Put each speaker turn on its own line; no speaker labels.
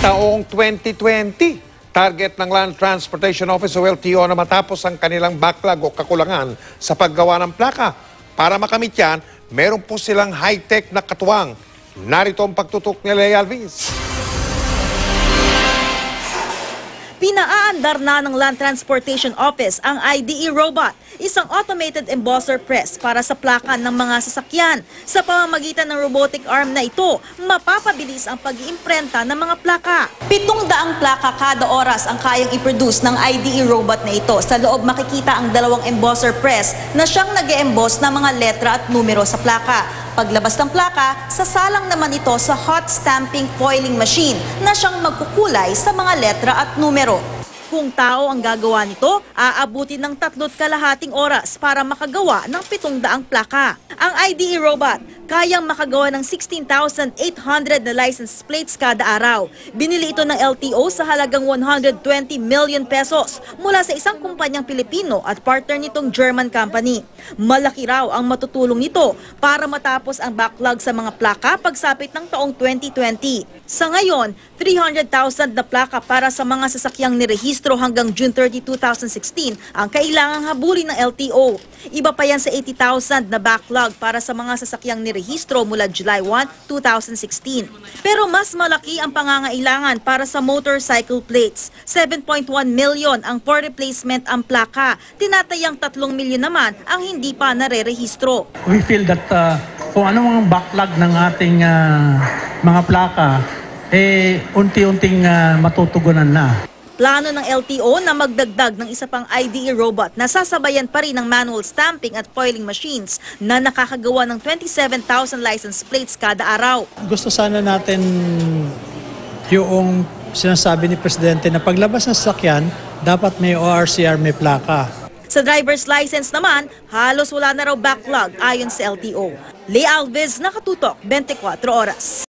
Taong 2020, target ng Land Transportation Office o LTO na matapos ang kanilang backlog o kakulangan sa paggawa ng plaka. Para makamit yan, meron po silang high-tech na katuwang. Narito ang pagtutok ni Lea Alvis.
Pinaaandar na ng Land Transportation Office ang IDE robot, isang automated embosser press para sa plaka ng mga sasakyan. Sa pamamagitan ng robotic arm na ito, mapapabilis ang pag-iimprenta ng mga plaka. 700 plaka kada oras ang kayang i-produce ng IDE robot na ito. Sa loob makikita ang dalawang embosser press na siyang nag-e-emboss ng mga letra at numero sa plaka. Paglabas ng plaka, sasalang naman ito sa hot stamping foiling machine na siyang magkukulay sa mga letra at numero. Kung tao ang gagawa nito, aabutin ng 3.5 oras para makagawa ng 700 plaka. Ang IDE robot, kayang makagawa ng 16,800 na license plates kada araw. Binili ito ng LTO sa halagang 120 million pesos mula sa isang kumpanyang Pilipino at partner nitong German company. Malaki raw ang matutulong nito para matapos ang backlog sa mga plaka pagsapit ng taong 2020. Sa ngayon, 300,000 na plaka para sa mga sasakyang nirehistro hanggang June 30, 2016 ang kailangang habulin ng LTO. Iba pa yan sa 80,000 na backlog para sa mga sasakyang nirehistro mula July 1, 2016. Pero mas malaki ang pangangailangan para sa motorcycle plates. 7.1 million ang for replacement ang plaka. Tinatayang 3 milyon naman ang hindi pa nare-rehistro.
We feel that kung ano ang backlog ng ating mga plaka, unti-unting matutugunan na.
Plano ng LTO na magdagdag ng isa pang IDE robot na sasabayan pa rin ng manual stamping at foiling machines na nakakagawa ng 27,000 license plates kada araw.
Gusto sana natin yung sinasabi ni Presidente na paglabas ng sasakyan, dapat may ORCR, may plaka.
Sa driver's license naman, halos wala na raw backlog ayon sa LTO. Lea Alvis, Nakatutok, 24 Oras.